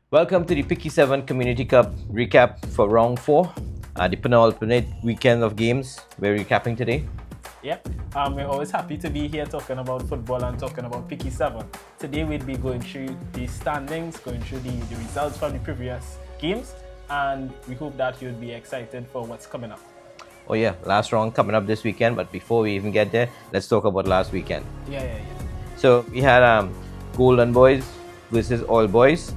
Welcome to the Pickey 7 Community Cup recap for round 4, the penultimate weekend of games we're recapping today. Yep, we're always happy to be here talking about football and talking about Pickey 7. Today we'll be going through the standings, going through the results from the previous games, and we hope that you'll be excited for what's coming up. Oh yeah, last round coming up this weekend, but before we even get there, let's talk about last weekend. Yeah. So we had Golden Boys versus All Boys.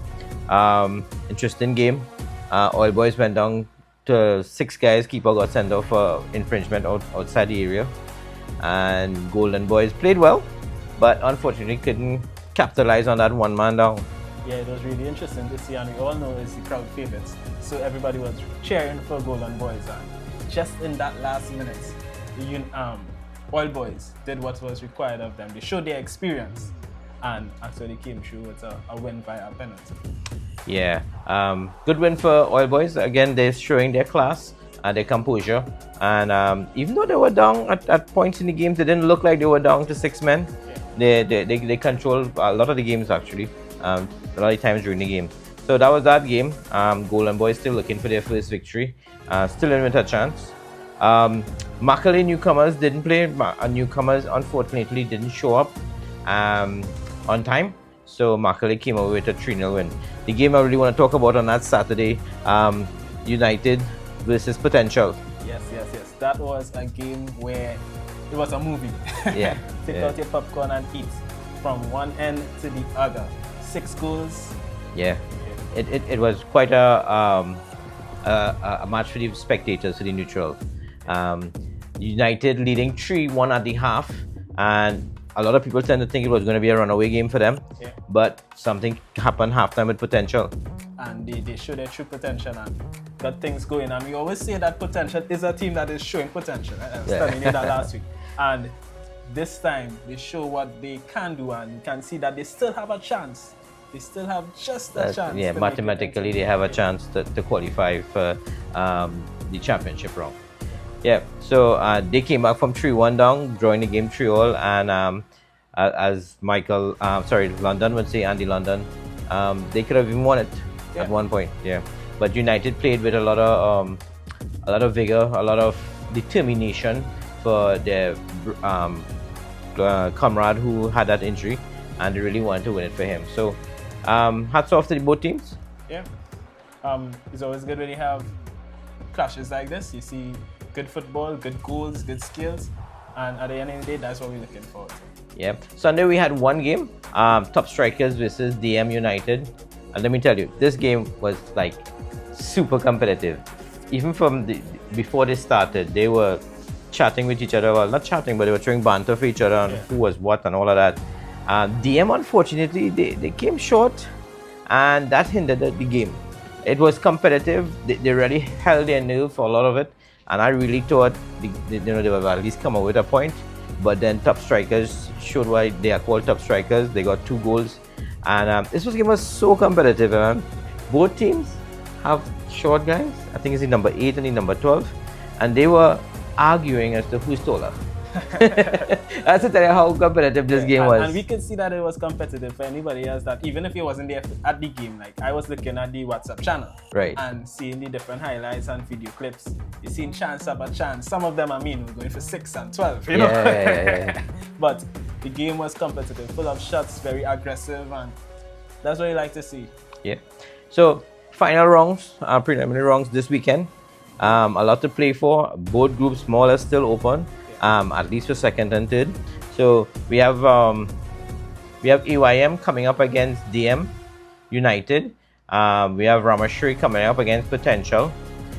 Interesting game. All Boys went down to 6 guys. Keeper got sent off for infringement outside the area. And Golden Boys played well, but unfortunately couldn't capitalize on that one man down. Yeah, it was really interesting to see, and we all know it's the crowd favorites. So everybody was cheering for Golden Boys, and just in that last minute, the All Boys did what was required of them. They showed their experience, and so they came through with a win via a penalty. Yeah, good win for All Boys. Again, they're showing their class and their composure. And even though they were down at points in the games, they didn't look like they were down to 6 men. Yeah. They controlled a lot of the games actually, a lot of times during the game. So that was that game. Golden Boys still looking for their first victory. Still in with a chance. Macaulay newcomers didn't play. Newcomers unfortunately didn't show up on time. So Macaulay came away with a 3-0 win. The game I really want to talk about on that Saturday, United versus Potential. Yes. That was a game where it was a movie. Yeah. Take out your popcorn and eat from one end to the other. 6 goals. Yeah. It was quite a match for the spectators, for the neutrals. United leading 3-1 at the half, and a lot of people tend to think it was going to be a runaway game for them. Yeah. But something happened halftime with Potential. And they showed their true potential and got things going. And we always say that Potential is a team that is showing potential. I was telling you that last week. And this time they show what they can do, and you can see that they still have a chance. They still have just a chance. Yeah, mathematically they have a chance to qualify for the championship round. Yeah, so they came back from 3-1 down, drawing the game 3-all, and as London would say, Andy London, they could have even won it at one point. Yeah, but United played with a lot of vigor, a lot of determination for their comrade who had that injury, and they really wanted to win it for him. So hats off to both teams. Yeah, it's always good when you have clashes like this. You see good football, good goals, good skills, and at the end of the day, that's what we're looking forward to. Yeah, Sunday we had one game, Top Strikers versus DM United, and let me tell you, this game was like super competitive. Even from before they started, they were chatting with each other. Well, not chatting, but they were throwing banter for each other on who was what and all of that. DM, unfortunately, they came short, and that hindered the game. It was competitive. They really held their nerve for a lot of it, and I really thought they would at least come out with a point. But then Top Strikers showed why they are called Top Strikers. They got 2 goals, and this game was so competitive. Both teams have short guys. I think it's the number 8 and the number 12, and they were arguing as to who's taller. That's to tell you how competitive this game was. And we could see that it was competitive for anybody else, that even if you wasn't there at the game, like I was looking at the WhatsApp channel, right, and seeing the different highlights and video clips. You're seeing chance after chance. Some of them, we're going for 6 and 12, you know. Yeah. But the game was competitive, full of shots, very aggressive, and that's what you like to see. Yeah. So final rounds, preliminary rounds this weekend. A lot to play for. Both groups more or less still open. At least for second and third. So we have AYM coming up against DM United. We have Ramashri coming up against Potential.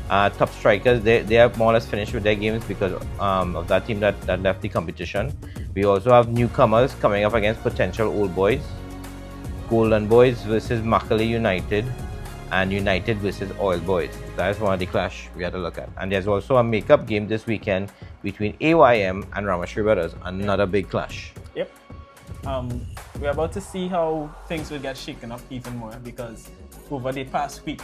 Top Strikers, they are more or less finished with their games because of that team that left the competition. We also have newcomers coming up against Potential Old Boys. Golden Boys versus Macaulay United, and United versus Oil Boys. That's one of the clash we had to look at. And there's also a makeup game this weekend between AYM and Ramashri Brothers, another big clash. Yep. We're about to see how things will get shaken up even more, because over the past week,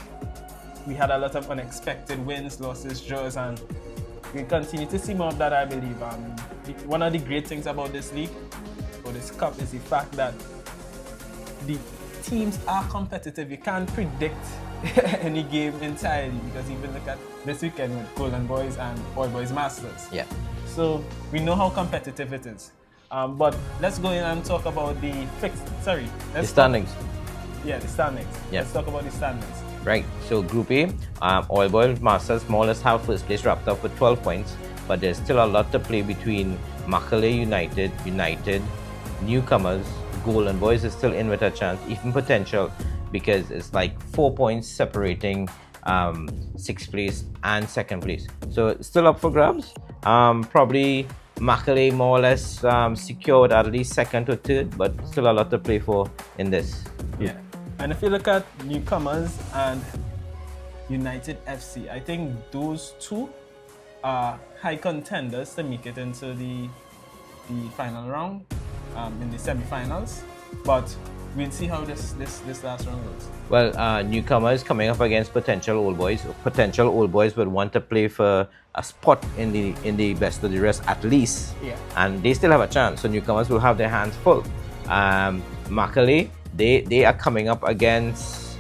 we had a lot of unexpected wins, losses, draws, and we continue to see more of that, I believe. One of the great things about this league, or this cup, is the fact that the teams are competitive. You can't predict any game entirely because even look at this weekend with Golden Boys and All Boys Masters. Yeah. So we know how competitive it is. But let's go in and talk about the The standings. The standings. Yeah. Let's talk about the standings. Right. So Group A, All Boys Masters more or less have first place wrapped up with 12 points, but there's still a lot to play between Macaulay United, newcomers, Golden Boys is still in with a chance, even potential, because it's like 4 points separating sixth place and second place. So it's still up for grabs. Probably Macaulay more or less secured at least second or third, but still a lot to play for in this. Yeah. And if you look at newcomers and United FC, I think those two are high contenders to make it into the final round, in the semi-finals. But we'll see how this last round goes. Well, newcomers coming up against potential old boys. Potential old boys would want to play for a spot in the best of the rest at least. Yeah. And they still have a chance. So newcomers will have their hands full. Macaulay, they are coming up against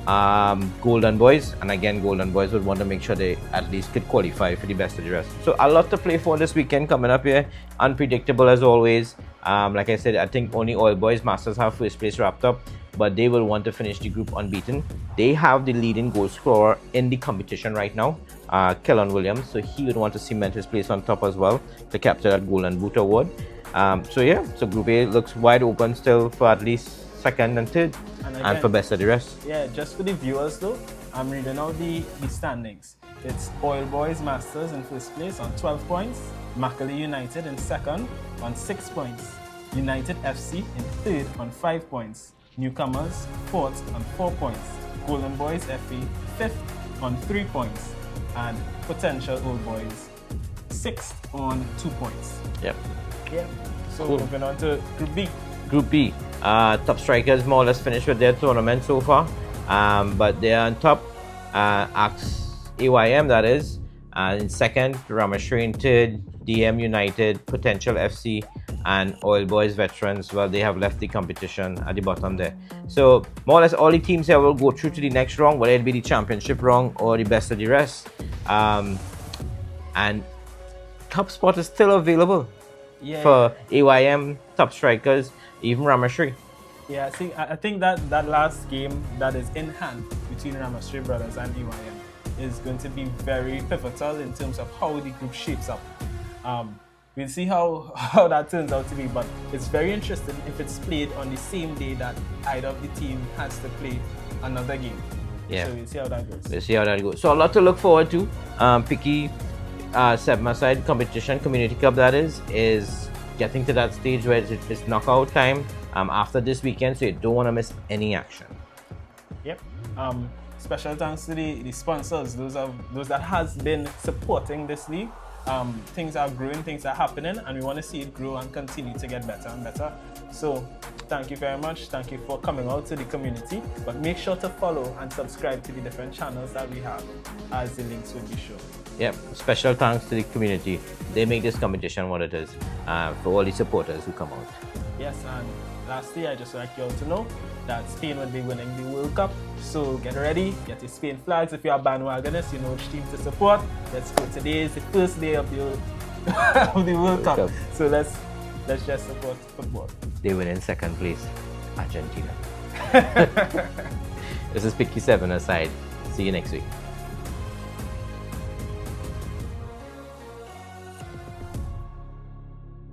Golden Boys, and again Golden Boys would want to make sure they at least could qualify for the best of the rest. So a lot to play for this weekend coming up here. Unpredictable as always. Like I said, I think only All Boys Masters have first place wrapped up, but they will want to finish the group unbeaten. They have the leading goal scorer in the competition right now, Kellen Williams, so he would want to cement his place on top as well to capture that Golden Boot award. So Group A looks wide open still for at least second and third, and for best of the rest. Yeah, just for the viewers though, I'm reading out the standings. It's All Boys Masters in first place on 12 points, Macaulay United in second on 6 points, United FC in third on 5 points, Newcomers fourth on 4 points, Golden Boys FA fifth on 3 points, and Potential Old Boys sixth on 2 points. Yep. Yeah. So Cool. moving on to Group B. Group B, top strikers more or less finished with their tournament so far, but they are on top. AYM, that is, in second, Ramashri in third, DM United, Potential FC, and Oil Boys Veterans. Well, they have left the competition at the bottom there. So more or less all the teams here will go through to the next round, whether it be the championship round or the best of the rest. And top spot is still available for AYM, top strikers, even Ramashri. Yeah, see, I think that last game that is in hand between Ramashri Brothers and AYM is going to be very pivotal in terms of how the group shapes up. We'll see how that turns out to be, but it's very interesting if it's played on the same day that either of the team has to play another game. Yeah. So we'll see how that goes. We'll see how that goes. So a lot to look forward to. Pickey 7-a-side competition, Community Cup that is getting to that stage where it's knockout time after this weekend, so you don't want to miss any action. Yep. Special thanks to the sponsors, those that has been supporting this league. Things are growing, things are happening, and we want to see it grow and continue to get better and better. So thank you very much. Thank you for coming out to the community. But make sure to follow and subscribe to the different channels that we have, as the links will be shown. Yep, special thanks to the community. They make this competition what it is, for all the supporters who come out. Yes, and lastly, I just like you all to know that Spain will be winning the World Cup. So get ready, get your Spain flags. If you're a bandwagonist, you know which team to support. Let's go. Today is the first day of the of the World Cup. So let's just support football. They win in second place, Argentina. This is Pickey 7 aside. See you next week.